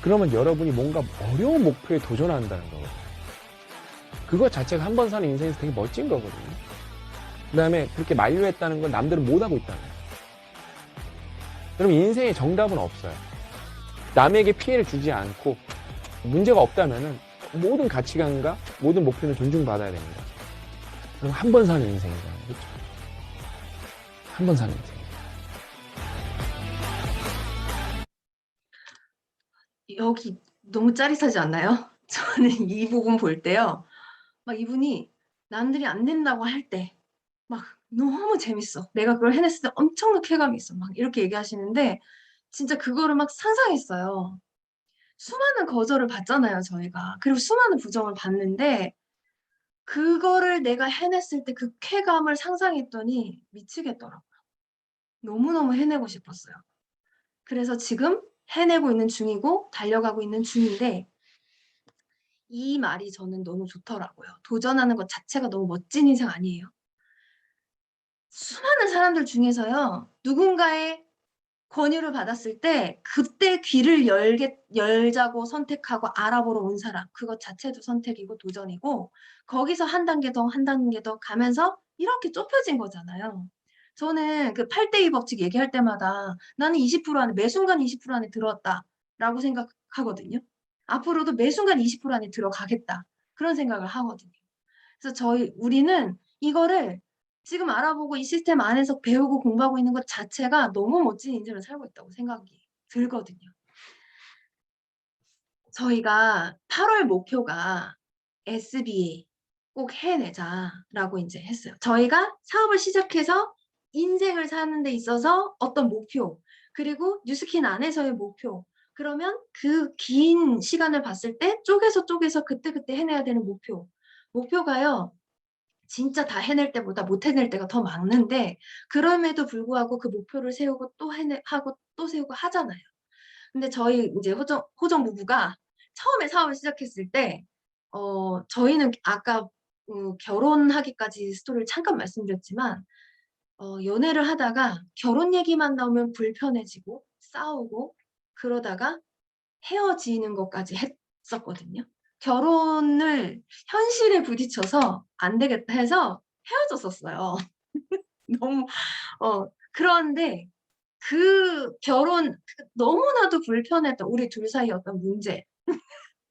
그러면 여러분이 뭔가 어려운 목표에 도전한다는 거거든요. 그거 자체가 한 번 사는 인생에서 되게 멋진 거거든요. 그 다음에 그렇게 만류했다는 건 남들은 못하고 있다는 거예요. 여러분, 인생에 정답은 없어요. 남에게 피해를 주지 않고 문제가 없다면은 모든 가치관과 모든 목표는 존중받아야 됩니다. 그럼 한 번 사는 인생이잖아요. 그렇죠? 한 번 사는 인생. 여기 너무 짜릿하지 않나요? 저는 이 부분 볼 때요. 막 이분이 남들이 안 된다고 할 때 막 너무 재밌어. 내가 그걸 해냈을 때 엄청난 쾌감이 있어. 막 이렇게 얘기하시는데 진짜 그거를 막 상상했어요. 수많은 거절을 받잖아요, 저희가. 그리고 수많은 부정을 받는데 그거를 내가 해냈을 때 그 쾌감을 상상했더니 미치겠더라고요. 너무너무 해내고 싶었어요. 그래서 지금 해내고 있는 중이고 달려가고 있는 중인데 이 말이 저는 너무 좋더라고요. 도전하는 것 자체가 너무 멋진 인생 아니에요? 수많은 사람들 중에서요, 누군가의 권유를 받았을 때 그때 귀를 열자고 선택하고 알아보러 온 사람, 그것 자체도 선택이고 도전이고, 거기서 한 단계 더 한 단계 더 가면서 이렇게 좁혀진 거잖아요. 저는 그 8대2 법칙 얘기할 때마다 나는 20% 안에, 매 순간 20% 안에 들어왔다라고 생각하거든요. 앞으로도 매 순간 20% 안에 들어가겠다, 그런 생각을 하거든요. 그래서 우리는 이거를 지금 알아보고 이 시스템 안에서 배우고 공부하고 있는 것 자체가 너무 멋진 인생을 살고 있다고 생각이 들거든요. 저희가 8월 목표가 SBA 꼭 해내자라고 이제 했어요. 저희가 사업을 시작해서 인생을 사는 데 있어서 어떤 목표, 그리고 뉴스킨 안에서의 목표, 그러면 그 긴 시간을 봤을 때 쪼개서 그때그때 해내야 되는 목표가요. 진짜 다 해낼 때보다 못 해낼 때가 더 많은데, 그럼에도 불구하고 그 목표를 세우고 또 하고 또 세우고 하잖아요. 근데 저희 이제 호정 부부가 처음에 사업을 시작했을 때, 저희는 아까 결혼하기까지 스토리를 잠깐 말씀드렸지만, 연애를 하다가 결혼 얘기만 나오면 불편해지고 싸우고 그러다가 헤어지는 것까지 했었거든요. 결혼을 현실에 부딪혀서 안 되겠다 해서 헤어졌었어요. 너무 그런데 그 결혼, 너무나도 불편했던 우리 둘 사이 어떤 문제를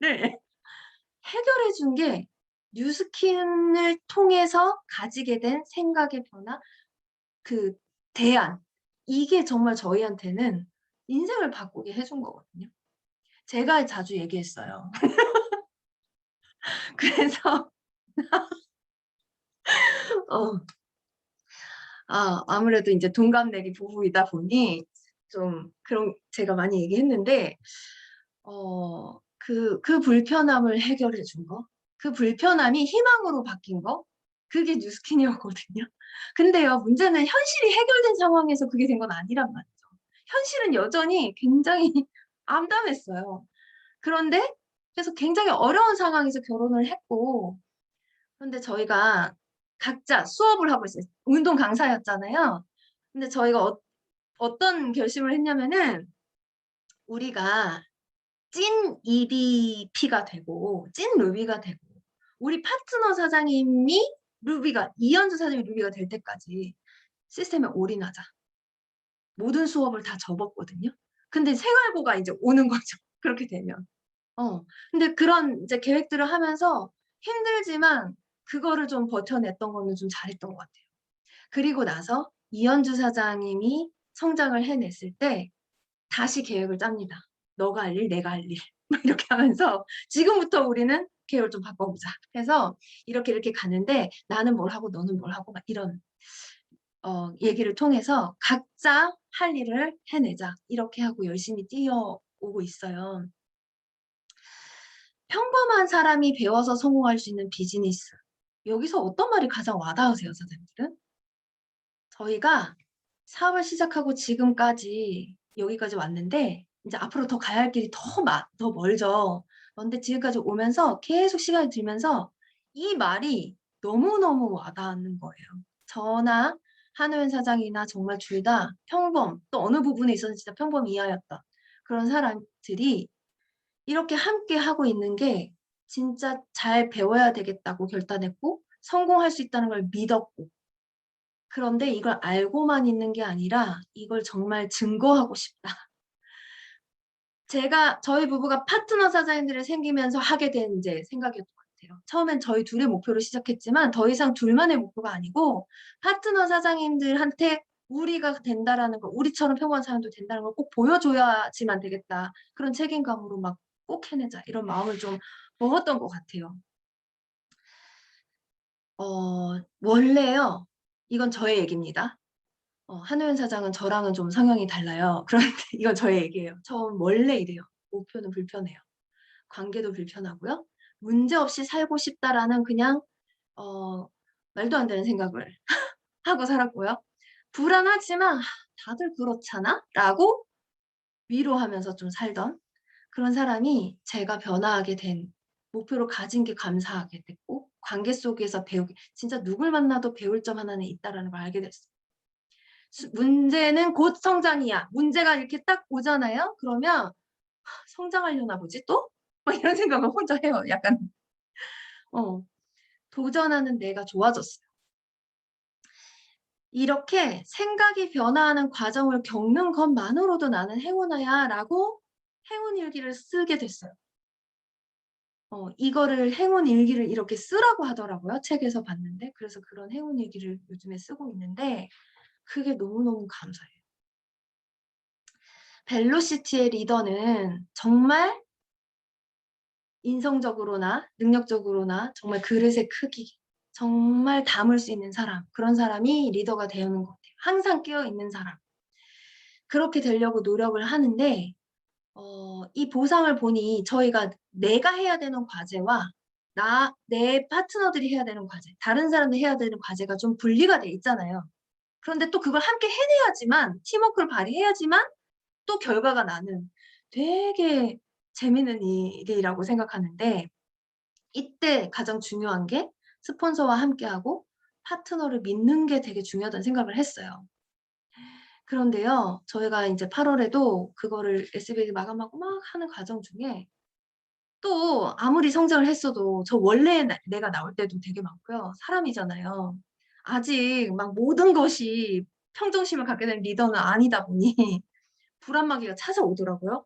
해결해 준 게 뉴스킨을 통해서 가지게 된 생각의 변화, 그 대안, 이게 정말 저희한테는 인생을 바꾸게 해준 거거든요. 제가 자주 얘기했어요. 그래서 어 아무래도 인제 동갑내기 부부이다 보니 좀 그런, 제가 많이 얘기했는데, 그 불편함을 해결해 준 거, 그 불편함이 희망으로 바뀐 거, 그게 뉴스킨이었거든요. 근데요, 문제는 현실이 해결된 상황에서 그게 된 건 아니란 말이죠. 현실은 여전히 굉장히 암담했어요. 그런데 그래서 굉장히 어려운 상황에서 결혼을 했고, 그런데 저희가 각자 수업을 하고 있어요. 운동 강사였잖아요. 근데 저희가 어떤 결심을 했냐면은, 우리가 찐 EVP가 되고 찐 루비가 되고, 우리 파트너 사장님이 이현주 사장님이 루비가 될 때까지 시스템에 올인하자. 모든 수업을 다 접었거든요. 근데 생활고가 이제 오는 거죠, 그렇게 되면. 근데 그런 이제 계획들을 하면서 힘들지만 그거를 좀 버텨냈던 거는 좀 잘했던 것 같아요. 그리고 나서 이현주 사장님이 성장을 해냈을 때 다시 계획을 짭니다. 너가 할 일, 내가 할 일. 막 이렇게 하면서 지금부터 우리는 계획을 좀 바꿔보자 해서 이렇게 가는데, 나는 뭘 하고 너는 뭘 하고 막 이런 얘기를 통해서 각자 할 일을 해내자, 이렇게 하고 열심히 뛰어오고 있어요. 평범한 사람이 배워서 성공할 수 있는 비즈니스. 여기서 어떤 말이 가장 와닿으세요, 사장님들은? 저희가 사업을 시작하고 지금까지 여기까지 왔는데, 이제 앞으로 더 가야 할 길이 더 멀죠. 그런데 지금까지 오면서 계속 시간이 들면서 이 말이 너무너무 와닿는 거예요. 저나 한우현 사장이나 정말 둘 다 또 어느 부분에 있어서 진짜 평범 이하였던 그런 사람들이 이렇게 함께 하고 있는 게 진짜 잘 배워야 되겠다고 결단했고, 성공할 수 있다는 걸 믿었고, 그런데 이걸 알고만 있는 게 아니라 이걸 정말 증거하고 싶다. 저희 부부가 파트너 사장님들이 생기면서 하게 된 이제 생각이었던 것 같아요. 처음엔 저희 둘의 목표로 시작했지만 더 이상 둘만의 목표가 아니고, 파트너 사장님들한테 우리가 된다라는 거, 우리처럼 평범한 사람도 된다는 걸 꼭 보여줘야지만 되겠다, 그런 책임감으로 막 꼭 해내자, 이런 마음을 좀 먹었던 것 같아요. 원래요, 이건 저의 얘기입니다. 한우현 사장은 저랑은 좀 성향이 달라요. 그런데 이건 저의 얘기예요. 원래 이래요. 목표는 불편해요. 관계도 불편하고요. 문제없이 살고 싶다라는 그냥 말도 안 되는 생각을 하고 살았고요. 불안하지만 다들 그렇잖아? 라고 위로하면서 좀 살던 그런 사람이, 제가 변화하게 된, 목표를 가진 게 감사하게 됐고, 관계 속에서 진짜 누굴 만나도 배울 점 하나는 있다라는 걸 알게 됐어요. 문제는 곧 성장이야. 문제가 이렇게 딱 오잖아요. 그러면 성장하려나 보지 또? 막 이런 생각을 혼자 해요. 약간 도전하는 내가 좋아졌어요. 이렇게 생각이 변화하는 과정을 겪는 것만으로도 나는 행운아야 라고 행운일기를 쓰게 됐어요. 이거를 행운일기를 이렇게 쓰라고 하더라고요. 책에서 봤는데. 그래서 그런 행운일기를 요즘에 쓰고 있는데 그게 너무너무 감사해요. 벨로시티의 리더는 정말 인성적으로나 능력적으로나 정말 그릇의 크기, 정말 담을 수 있는 사람, 그런 사람이 리더가 되는 것 같아요. 항상 깨어있는 사람. 그렇게 되려고 노력을 하는데 이 보상을 보니 저희가 내가 해야 되는 과제와 내 파트너들이 해야 되는 과제, 다른 사람들이 해야 되는 과제가 좀 분리가 돼 있잖아요. 그런데 또 그걸 함께 해내야지만, 팀워크를 발휘해야지만 또 결과가 나는 되게 재밌는 일이라고 생각하는데 이때 가장 중요한 게 스폰서와 함께하고 파트너를 믿는 게 되게 중요하다는 생각을 했어요. 그런데요, 저희가 이제 8월에도 그거를 SBA 마감하고 막 하는 과정 중에 또 아무리 성장을 했어도 저 원래 내가 나올 때도 되게 많고요. 사람이잖아요. 아직 막 모든 것이 평정심을 갖게 된 리더는 아니다 보니 불안마귀가 찾아오더라고요.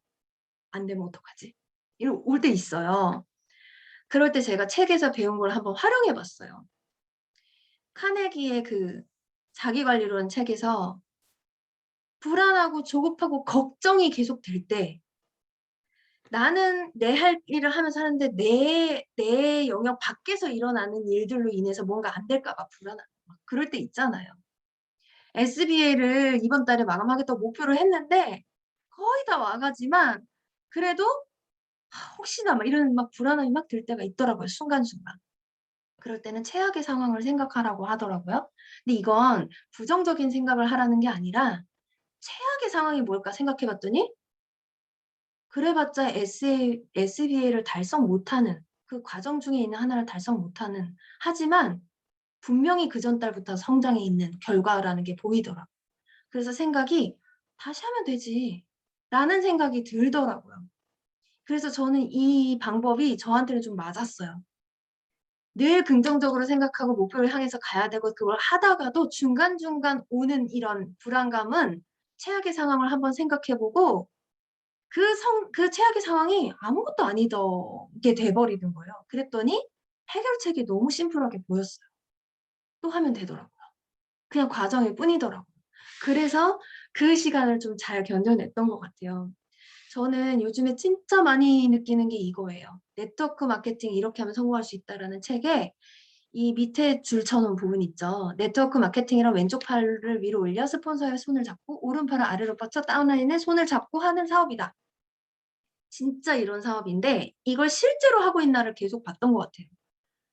안 되면 어떡하지? 올 때 있어요. 그럴 때 제가 책에서 배운 걸 한번 활용해 봤어요. 카네기의 그 자기관리론 책에서 불안하고 조급하고 걱정이 계속 될 때 나는 내 할 일을 하면서 하는데 내 영역 밖에서 일어나는 일들로 인해서 뭔가 안 될까 봐 불안한 그럴 때 있잖아요. SBA를 이번 달에 마감하겠다고 목표를 했는데 거의 다 와 가지만 그래도 혹시나 막 이런 막 불안함이 막 들 때가 있더라고요, 순간순간. 그럴 때는 최악의 상황을 생각하라고 하더라고요. 근데 이건 부정적인 생각을 하라는 게 아니라 최악의 상황이 뭘까 생각해 봤더니 그래봤자 SBA를 달성 못하는 그 과정 중에 있는 하나를 달성 못하는 하지만 분명히 그전 달부터 성장해 있는 결과라는 게 보이더라고요. 그래서 생각이 '다시 하면 되지.'라는 생각이 들더라고요. 그래서 저는 이 방법이 저한테는 좀 맞았어요. 늘 긍정적으로 생각하고 목표를 향해서 가야 되고 그걸 하다가도 중간중간 오는 이런 불안감은 최악의 상황을 한번 생각해 보고 그 최악의 상황이 아무것도 아니게 돼 버리는 거예요. 그랬더니 해결책이 너무 심플하게 보였어요. 또 하면 되더라고요. 그냥 과정일 뿐이더라고요. 그래서 그 시간을 좀 잘 견뎌냈던 것 같아요. 저는 요즘에 진짜 많이 느끼는 게 이거예요. 네트워크 마케팅 이렇게 하면 성공할 수 있다라는 책에 이 밑에 줄 쳐 놓은 부분 있죠. 네트워크 마케팅이란 왼쪽 팔을 위로 올려 스폰서의 손을 잡고 오른팔을 아래로 뻗쳐 다운라인의 손을 잡고 하는 사업이다. 진짜 이런 사업인데 이걸 실제로 하고 있나를 계속 봤던 것 같아요.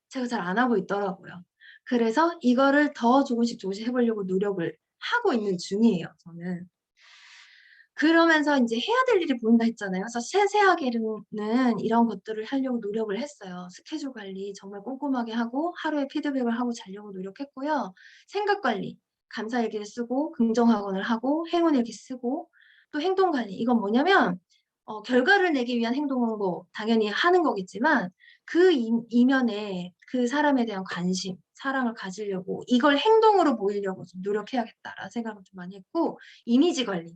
제가 잘 안 하고 있더라고요. 그래서 이거를 더 조금씩 해 보려고 노력을 하고 있는 중이에요, 저는. 그러면서 인제 해야 될 일이 보인다 했잖아요. 그래서 세세하게는 이런 것들을 하려고 노력을 했어요. 스케줄 관리 정말 꼼꼼하게 하고 하루에 피드백을 하고 자려고 노력했고요. 생각 관리, 감사일기를 쓰고 긍정학원을 하고 행운일기 쓰고 또 행동 관리. 이건 뭐냐면 결과를 내기 위한 행동은 뭐 당연히 하는 거겠지만 그 이면에 그 사람에 대한 관심, 사랑을 가지려고 '이걸 행동으로 보이려고 좀 노력해야겠다.'라는 생각을 좀 많이 했고 이미지 관리.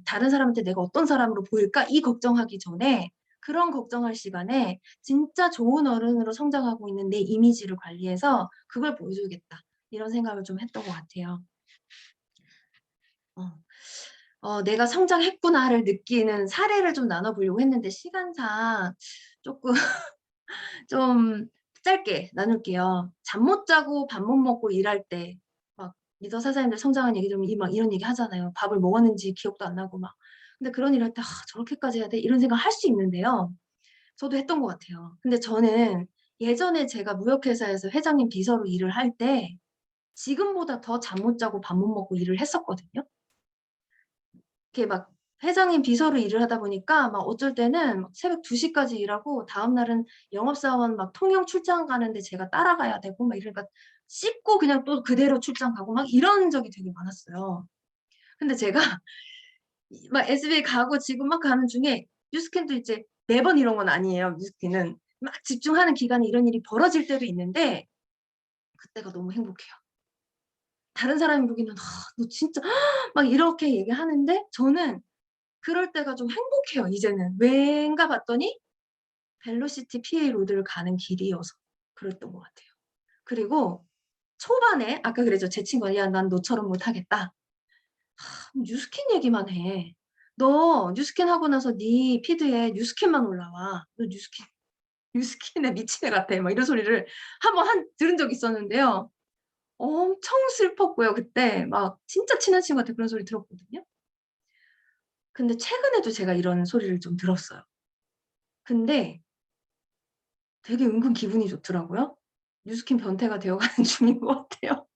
다른 사람한테 '내가 어떤 사람으로 보일까?' 이 걱정하기 전에 그런 걱정할 시간에 진짜 좋은 어른으로 성장하고 있는 내 이미지를 관리해서 '그걸 보여줘야겠다.' 이런 생각을 좀 했던 것 같아요. 내가 성장했구나를 느끼는 사례를 좀 나눠 보려고 했는데 시간상 쪼끔 좀 짧게 나눌게요. 잠 못 자고 밥 못 먹고 일할 때 막 리더 사장님들 성장한 얘기 좀 막 이런 얘기 하잖아요. 밥을 먹었는지 기억도 안 나고 막. 근데 그런 일을 할 때 '아 저렇게까지 해야 돼?' 이런 생각을 할 수 있는데요. 저도 했던 것 같아요. 근데 저는 예전에 제가 무역회사에서 회장님 비서로 일을 할 때 지금보다 더 잠 못 자고 밥 못 먹고 일을 했었거든요. 이렇게 막 회장님 비서로 일을 하다 보니까 막 어쩔 때는 막 새벽 2 시까지 일하고 다음 날은 영업사원 막 통영 출장 가는데 제가 따라가야 되고 막 이러니까 씻고 그냥 또 그대로 출장 가고 막 이런 적이 되게 많았어요. 근데 제가 막 SBA 가고 지금 막 가는 중에 뉴스캔도 이제 매번 이런 건 아니에요. 뉴스캔은 막 집중하는 기간에 이런 일이 벌어질 때도 있는데 그때가 너무 행복해요. 다른 사람이 보기에는 너 진짜 막 이렇게 얘기하는데 저는 그럴 때가 좀 행복해요, 이제는. 왜인가 봤더니 벨로시티 PA 로드를 가는 길이어서 그랬던 것 같아요. 그리고 초반에 아까 그랬죠. 제 친구가 "야 난 너처럼 못하겠다." 뉴스캔 얘기만 해. "너 뉴스캔 하고 나서 네 피드에 뉴스캔만 올라와. 너 뉴스캔에 미친 애 같아." 막 이런 소리를 한번 들은 적이 있었는데요. 엄청 슬펐고요 그때. 막 진짜 친한 친구한테 그런 소리 들었거든요. 근데 최근에도 제가 이런 소리를 좀 들었어요. 근데 되게 은근 기분이 좋더라고요. 뉴스킨 변태가 되어 가는 중인 것 같아요.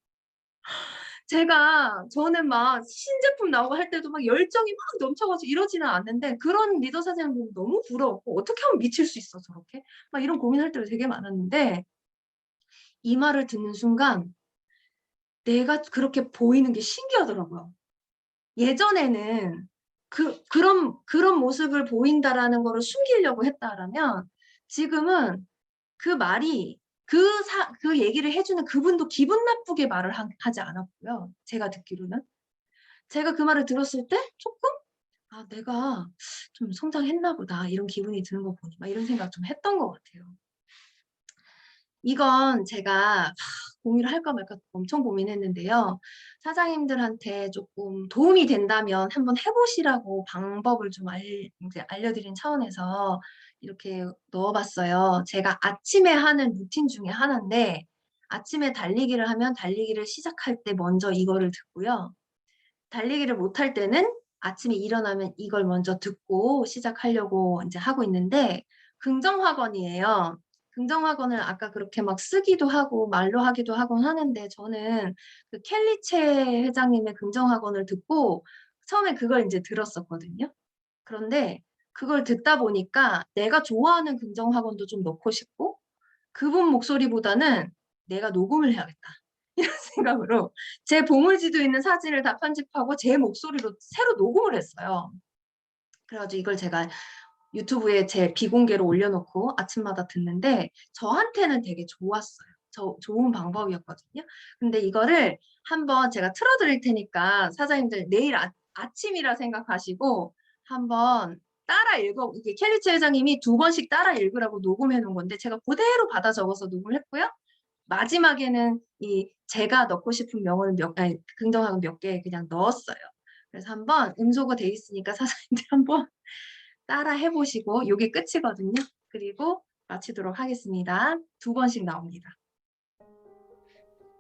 저는 막 신제품 나오고 할 때도 막 열정이 막 넘쳐 가지고 이러지는 않는데 그런 리더 사진을 보면 너무 부러웠고 '어떻게 하면 미칠 수 있어 저렇게?' 막 이런 고민할 때도 되게 많았는데 이 말을 듣는 순간 내가 그렇게 보이는 게 신기하더라고요. 예전에는 그런 모습을 보인다라는 거를 숨기려고 했다라면 지금은 그 말이 그 얘기를 해 주는 그분도 기분 나쁘게 말을 하지 않았고요, 제가 듣기로는. 제가 그 말을 들었을 때 쪼끔 '아 내가 좀 성장했나 보다.' 이런 기분이 드는 거 보니 막 이런 생각 좀 했던 것 같아요. 이건 제가 공유를 할까 말까 엄청 고민했는데요. 사장님들한테 쪼끔 도움이 된다면 한번 해 보시라고 방법을 좀 인제 알려드리는 차원에서 이렇게 넣어 봤어요. 제가 아침에 하는 루틴 중에 하나인데 아침에 달리기를 하면 달리기를 시작할 때 먼저 이거를 듣고요. 달리기를 못할 때는 아침에 일어나면 이걸 먼저 듣고 시작하려고 인제 하고 있는데 긍정학원이에요. 긍정학원을 아까 그렇게 막 쓰기도 하고 말로 하기도 하곤 하는데 저는 그 켈리체 회장님의 긍정학원을 듣고 처음에 그걸 인제 들었었거든요. 그런데 그걸 듣다 보니까 내가 좋아하는 긍정학원도 좀 넣고 싶고 그분 목소리보다는 '내가 녹음을 해야겠다.' 이런 생각으로 제 보물지도에 있는 사진을 다 편집하고 제 목소리로 새로 녹음을 했어요. 그래 가지고 이걸 제가 유튜브에 제 비공개로 올려 놓고 아침마다 듣는데 저한테는 되게 좋았어요. 좋은 방법이었거든요. 근데 이거를 한번 제가 틀어 드릴 테니까 사장님들 내일 아침이라 생각하시고 한번 따라 이게 켈리체 회장님이 2번씩 따라 읽으라고 녹음해 놓은 건데 제가 고대로 받아 적어서 녹음을 했고요. 마지막에는 제가 넣고 싶은 명언을 긍정어는 몇 개 그냥 넣었어요. 그래서 한번 음소거 돼 있으니까 사장님들 한번 따라 해 보시고 요게 끝이거든요. 그리고 마치도록 하겠습니다. 2번씩 나옵니다.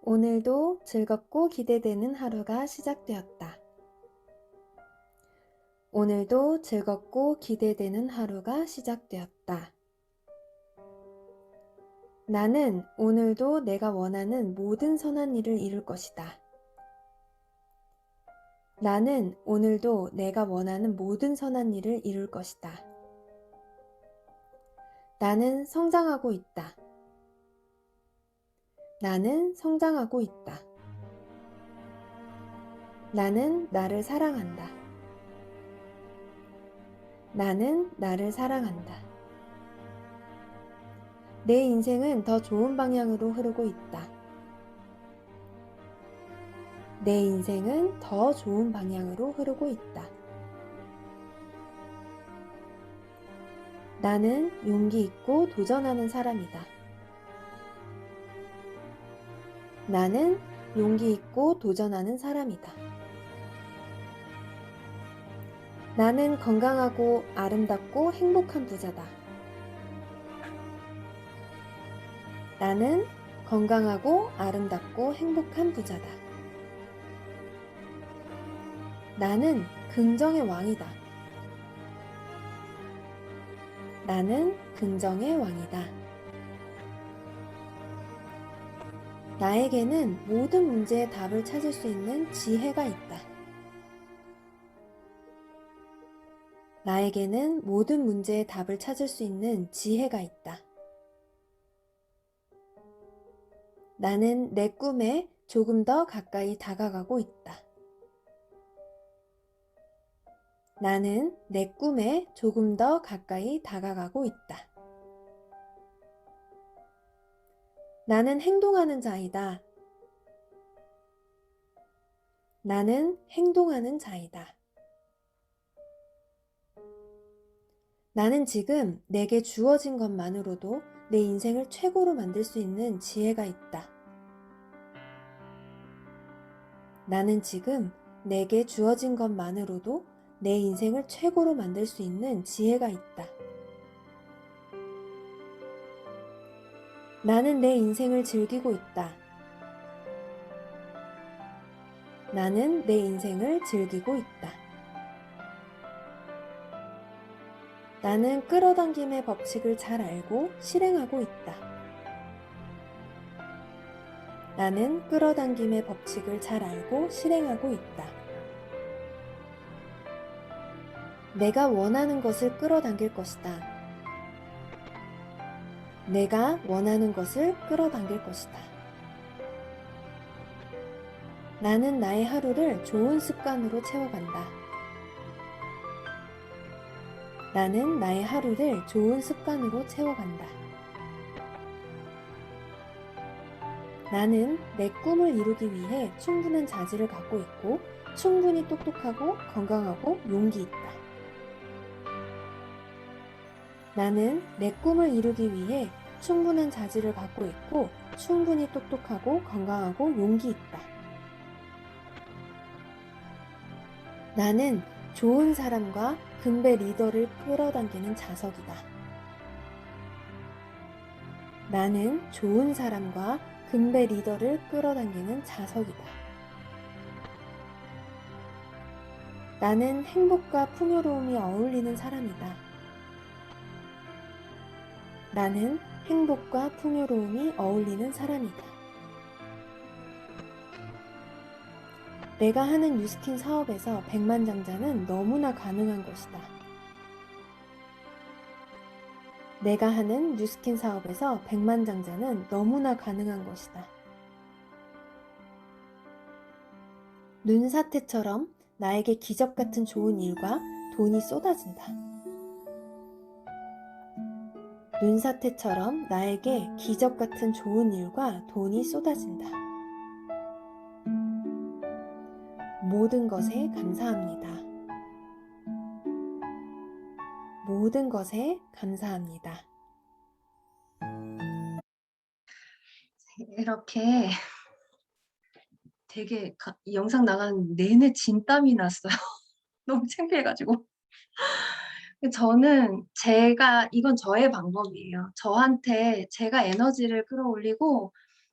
오늘도 즐겁고 기대되는 하루가 시작되었다. 오늘도 즐겁고 기대되는 하루가 시작되었다. 나는 오늘도 내가 원하는 모든 선한 일을 이룰 것이다. 나는 오늘도 내가 원하는 모든 선한 일을 이룰 것이다. 나는 성장하고 있다. 나는 성장하고 있다. 나는 나를 사랑한다. 나는 나를 사랑한다. 내 인생은 더 좋은 방향으로 흐르고 있다. 내 인생은 더 좋은 방향으로 흐르고 있다. 나는 용기 있고 도전하는 사람이다. 나는 용기 있고 도전하는 사람이다. 나는 건강하고 아름답고 행복한 부자다. 나는 건강하고 아름답고 행복한 부자다. 나는 긍정의 왕이다. 나는 긍정의 왕이다. 나에게는 모든 문제의 답을 찾을 수 있는 지혜가 있다. 나에게는 모든 문제의 답을 찾을 수 있는 지혜가 있다. 나는 내 꿈에 조금 더 가까이 다가가고 있다. 나는 내 꿈에 조금 더 가까이 다가가고 있다. 나는 행동하는 자이다. 나는 행동하는 자이다. 나는 지금 내게 주어진 것만으로도 내 인생을 최고로 만들 수 있는 지혜가 있다. 나는 지금 내게 주어진 것만으로도 내 인생을 최고로 만들 수 있는 지혜가 있다. 나는 내 인생을 즐기고 있다. 나는 내 인생을 즐기고 있다. 나는 끌어당김의 법칙을 잘 알고 실행하고 있다. 나는 끌어당김의 법칙을 잘 알고 실행하고 있다. 내가 원하는 것을 끌어당길 것이다. 내가 원하는 것을 끌어당길 것이다. 나는 나의 하루를 좋은 습관으로 채워간다. 나는 나의 하루를 좋은 습관으로 채워간다. 나는 내 꿈을 이루기 위해 충분한 자질을 갖고 있고 충분히 똑똑하고 건강하고 용기 있다. 나는 내 꿈을 이루기 위해 충분한 자질을 갖고 있고 충분히 똑똑하고 건강하고 용기 있다. 나는 좋은 사람과 금배 리더를 끌어당기는 자석이다. 나는 좋은 사람과 금배 리더를 끌어당기는 자석이다. 나는 행복과 풍요로움이 어울리는 사람이다. 나는 행복과 풍요로움이 어울리는 사람이다. 내가 하는 뉴스킨 사업에서 백만장자는 너무나 가능한 것이다. 내가 하는 뉴스킨 사업에서 백만장자는 너무나 가능한 것이다. 눈사태처럼 나에게 기적 같은 좋은 일과 돈이 쏟아진다. 눈사태처럼 나에게 기적 같은 좋은 일과 돈이 쏟아진다. 모든 것에 감사합니다. 모든 것에 감사합니다. 이렇게 되게 이 영상 나가는 내내 진땀이 났어요. 너무 창피해가지고. 저는 이건 저의 방법이에요. 저한테 제가 에너지를 끌어올리고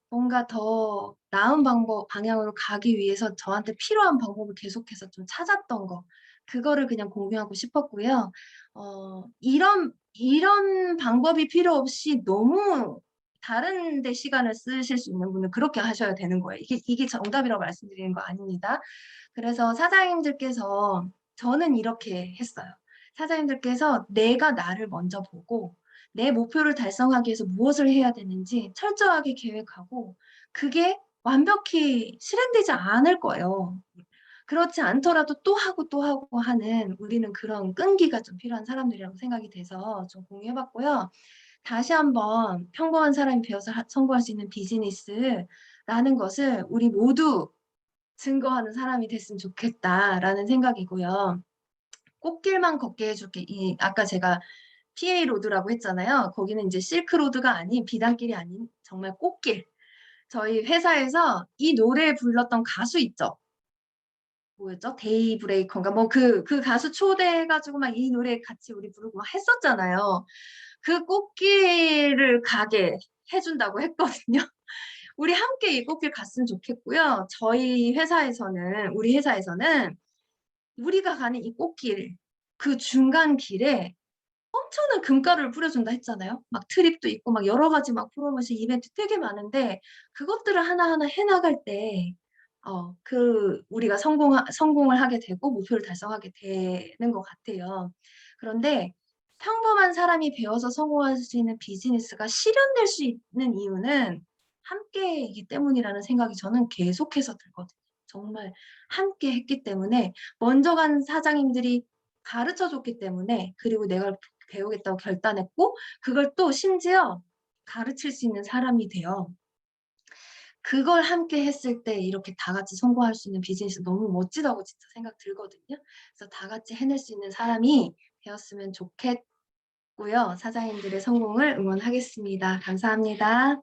뭔가 더 나은 방향으로 가기 위해서 저한테 필요한 방법을 계속해서 좀 찾았던 거, 그거를 그냥 공유하고 싶었고요. 이런 방법이 필요 없이 너무 다른 데 시간을 쓰실 수 있는 분은 그렇게 하셔야 되는 거예요. 이게 정답이라고 말씀드리는 거 아닙니다. 그래서 사장님들께서 저는 이렇게 했어요. 사장님들께서 내가 나를 먼저 보고 내 목표를 달성하기 위해서 무엇을 해야 되는지 철저하게 계획하고 그게 완벽히 실행되지 않을 거예요. 그렇지 않더라도 또 하고 또 하고 하는 우리는 그런 끈기가 좀 필요한 사람들이라고 생각이 돼서 좀 공유해봤고요. 다시 한번 평범한 사람이 배워서 성공할 수 있는 비즈니스라는 것을 우리 모두 증거하는 사람이 됐으면 좋겠다라는 생각이고요. 꽃길만 걷게 해줄게. 아까 제가 PA 로드라고 했잖아요. 거기는 이제 실크 로드가 아닌 비단길이 아닌 정말 꽃길. 저희 회사에서 이 노래 불렀던 가수 있죠? 뭐였죠? 데이 브레이커인가? 뭐 그 가수 초대해가지고 막 이 노래 같이 우리 부르고 막 했었잖아요. 그 꽃길을 가게 해준다고 했거든요. 우리 함께 이 꽃길 갔으면 좋겠고요. 우리 회사에서는 우리가 가는 이 꽃길, 그 중간 길에 엄청난 금가루를 뿌려준다 했잖아요. 막 트립도 있고 막 여러 가지 막 프로모션 이벤트 되게 많은데 그것들을 하나하나 해나갈 때 우리가 성공을 하게 되고 목표를 달성하게 되는 것 같아요. 그런데 평범한 사람이 배워서 성공할 수 있는 비즈니스가 실현될 수 있는 이유는 함께이기 때문이라는 생각이 저는 계속해서 들거든요. 정말 함께 했기 때문에 먼저 간 사장님들이 가르쳐 줬기 때문에 그리고 내가 배우겠다고 결단했고 그걸 또 심지어 가르칠 수 있는 사람이 돼요. 그걸 함께 했을 때 이렇게 다 같이 성공할 수 있는 비즈니스 너무 멋지다고 진짜 생각 들거든요. 그래서 다 같이 해낼 수 있는 사람이 되었으면 좋겠고요. 사장님들의 성공을 응원하겠습니다. 감사합니다.